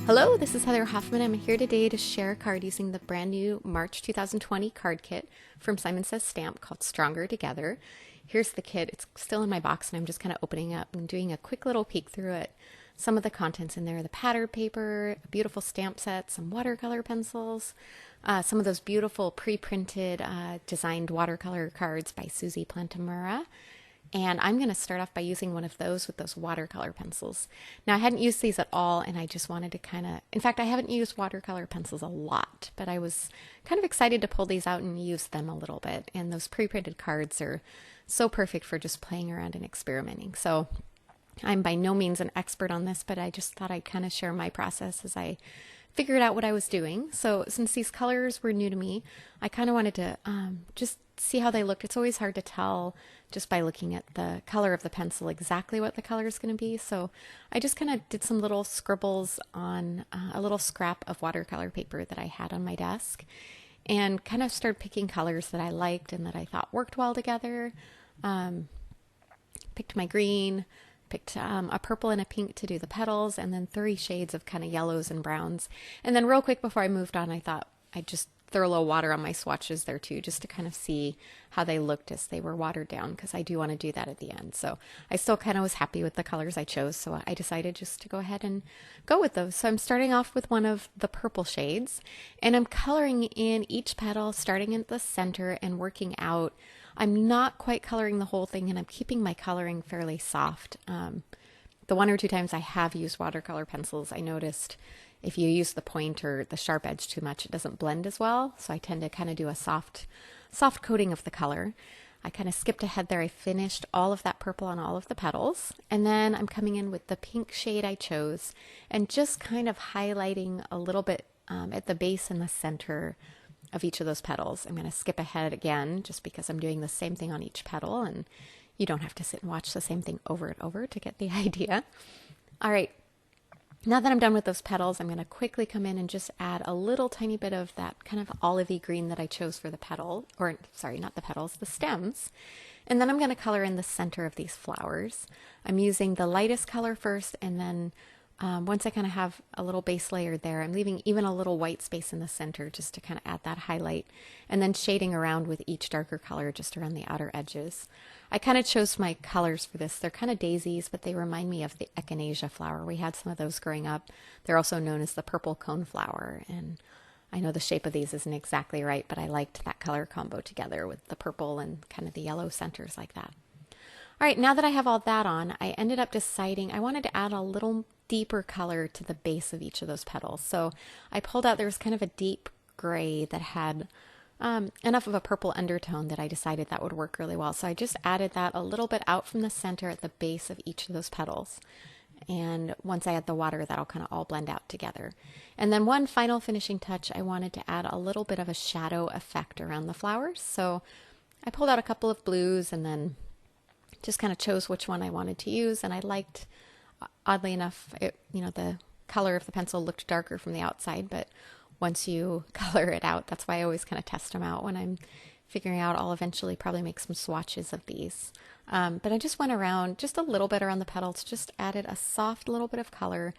Hello, this is Heather Hoffman. I'm here today to share a card using the brand new March 2020 card kit from Simon Says Stamp called Stronger Together. Here's the kit. It's still in my box and I'm just kind of opening it up and doing a quick little peek through it. Some of the contents in there, the pattern paper, a beautiful stamp set, some watercolor pencils, some of those beautiful pre-printed designed watercolor cards by Susie Plantamura. And I'm going to start off by using one of those with those watercolor pencils. Now, I hadn't used these at all, and I just wanted to in fact, I haven't used watercolor pencils a lot, but I was kind of excited to pull these out and use them a little bit. And those pre-printed cards are so perfect for just playing around and experimenting. So I'm by no means an expert on this, but I just thought I'd kind of share my process as I figured out what I was doing. So since these colors were new to me, I kind of wanted to just see how they looked. It's always hard to tell just by looking at the color of the pencil exactly what the color is going to be. So I just kind of did some little scribbles on a little scrap of watercolor paper that I had on my desk and kind of started picking colors that I liked and that I thought worked well together. Picked my green, picked a purple and a pink to do the petals, and then 3 shades of kind of yellows and browns. And then real quick before I moved on, I thought I'd just throw a little water on my swatches there too, just to kind of see how they looked as they were watered down, because I do want to do that at the end. So I still kind of was happy with the colors I chose, so I decided just to go ahead and go with those. So I'm starting off with one of the purple shades, and I'm coloring in each petal, starting at the center and working out. I'm not quite coloring the whole thing, and I'm keeping my coloring fairly soft. The 1 or 2 times I have used watercolor pencils, I noticed if you use the point or the sharp edge too much, it doesn't blend as well. So I tend to kind of do a soft coating of the color. I kind of skipped ahead there. I finished all of that purple on all of the petals. And then I'm coming in with the pink shade I chose and just kind of highlighting a little bit at the base and the center of each of those petals. I'm going to skip ahead again just because I'm doing the same thing on each petal, and you don't have to sit and watch the same thing over and over to get the idea. All right. Now that I'm done with those petals, I'm going to quickly come in and just add a little tiny bit of that kind of olivey green that I chose for the petal, or sorry, not the petals, the stems. And then I'm going to color in the center of these flowers. I'm using the lightest color first, and then once I kind of have a little base layer there, I'm leaving even a little white space in the center just to kind of add that highlight, and then shading around with each darker color just around the outer edges. I kind of chose my colors for this. They're kind of daisies, but they remind me of the echinacea flower. We had some of those growing up. They're also known as the purple coneflower, and I know the shape of these isn't exactly right, but I liked that color combo together with the purple and kind of the yellow centers like that. All right, now that I have all that on, I ended up deciding I wanted to add a little deeper color to the base of each of those petals. So I pulled out, there was kind of a deep gray that had enough of a purple undertone that I decided that would work really well. So I just added that a little bit out from the center at the base of each of those petals. And once I add the water, that'll kind of all blend out together. And then one final finishing touch, I wanted to add a little bit of a shadow effect around the flowers. So I pulled out a couple of blues and then just kind of chose which one I wanted to use. And I liked, oddly enough, the color of the pencil looked darker from the outside, but once you color it out, that's why I always kind of test them out when I'm figuring out. I'll eventually probably make some swatches of these. But I just went around just a little bit around the petals, just added a soft little bit of color.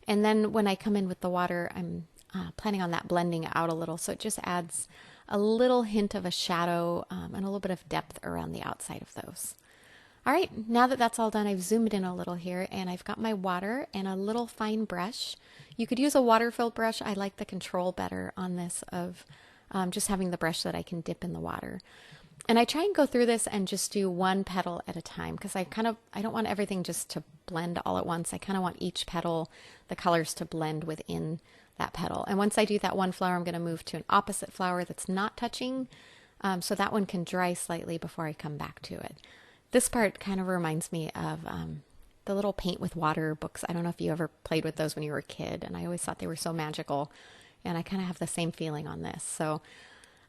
And then when I come in with the water, I'm planning on that blending out a little. So it just adds a little hint of a shadow and a little bit of depth around the outside of those. All right, now that that's all done, I've zoomed in a little here, and I've got my water and a little fine brush. You could use a water-filled brush. I like the control better on this of just having the brush that I can dip in the water. And I try and go through this and just do one petal at a time, because I don't want everything just to blend all at once. I kind of want each petal, the colors to blend within that petal. And once I do that one flower, I'm going to move to an opposite flower that's not touching, so that one can dry slightly before I come back to it. This part kind of reminds me of the little paint with water books. I don't know if you ever played with those when you were a kid, and I always thought they were so magical, and I kind of have the same feeling on this. So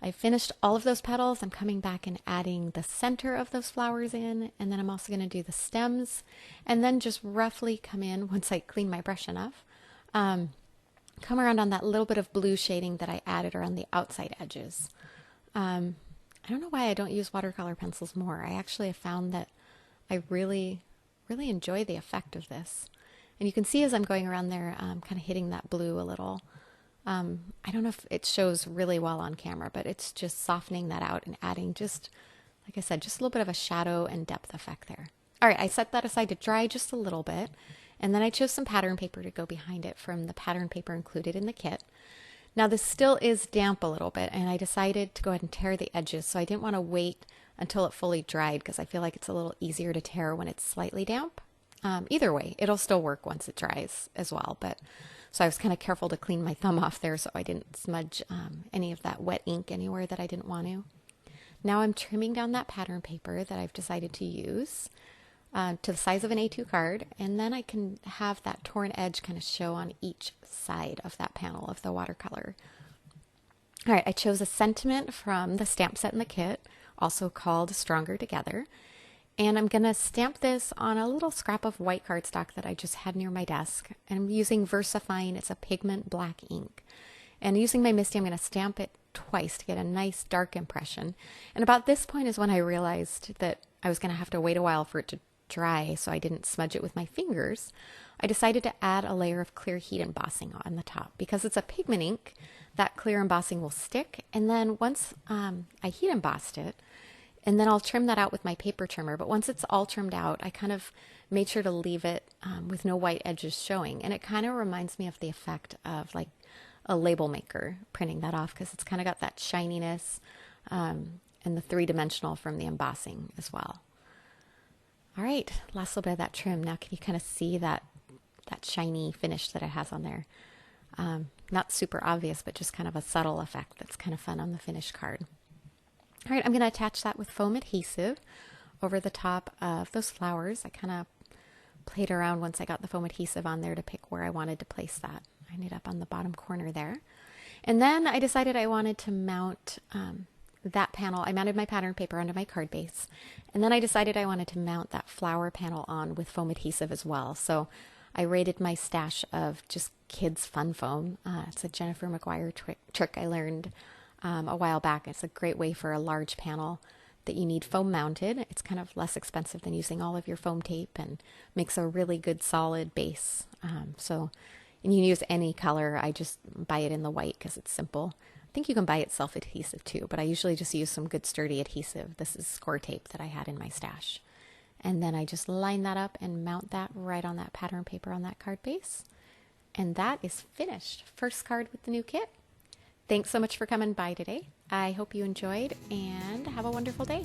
I finished all of those petals. I'm coming back and adding the center of those flowers in, and then I'm also going to do the stems, and then just roughly come in, once I clean my brush enough, come around on that little bit of blue shading that I added around the outside edges. I don't know why I don't use watercolor pencils more. I actually have found that I really enjoy the effect of this. And you can see as I'm going around there, kind of hitting that blue a little. I don't know if it shows really well on camera, but it's just softening that out and adding just, like I said, just a little bit of a shadow and depth effect there. All right, I set that aside to dry just a little bit, and then I chose some pattern paper to go behind it from the pattern paper included in the kit. Now this still is damp a little bit, and I decided to go ahead and tear the edges, so I didn't want to wait until it fully dried because I feel like it's a little easier to tear when it's slightly damp. Either way, it'll still work once it dries as well, but so I was kind of careful to clean my thumb off there so I didn't smudge any of that wet ink anywhere that I didn't want to. Now I'm trimming down that pattern paper that I've decided to use to the size of an A2 card, and then I can have that torn edge kind of show on each side of that panel of the watercolor. All right, I chose a sentiment from the stamp set in the kit, also called Stronger Together. And I'm going to stamp this on a little scrap of white cardstock that I just had near my desk. And I'm using VersaFine. It's a pigment black ink. And using my MISTI, I'm going to stamp it twice to get a nice dark impression. And about this point is when I realized that I was going to have to wait a while for it to dry, so I didn't smudge it with my fingers. I decided to add a layer of clear heat embossing on the top. Because it's a pigment ink, that clear embossing will stick. And then once I heat embossed it, and then I'll trim that out with my paper trimmer. But once it's all trimmed out, I kind of made sure to leave it with no white edges showing. And it kind of reminds me of the effect of like a label maker printing that off, because it's kind of got that shininess and the three-dimensional from the embossing as well. All right, last little bit of that trim. Now can you kind of see that shiny finish that it has on there? Not super obvious, but just kind of a subtle effect that's kind of fun on the finished card. All right, I'm going to attach that with foam adhesive over the top of those flowers. I kind of played around once I got the foam adhesive on there to pick where I wanted to place that. I ended up on the bottom corner there. And then I decided I wanted to mount that panel. I mounted my pattern paper onto my card base. And then I decided I wanted to mount that flower panel on with foam adhesive as well. So I raided my stash of just kids' fun foam. It's a Jennifer McGuire trick I learned a while back. It's a great way for a large panel that you need foam mounted. It's kind of less expensive than using all of your foam tape and makes a really good solid base. And you can use any color. I just buy it in the white because it's simple. I think you can buy it self-adhesive too, but I usually just use some good sturdy adhesive. This is Scor-Tape that I had in my stash. And then I just line that up and mount that right on that pattern paper on that card base. And that is finished. First card with the new kit. Thanks so much for coming by today. I hope you enjoyed and have a wonderful day.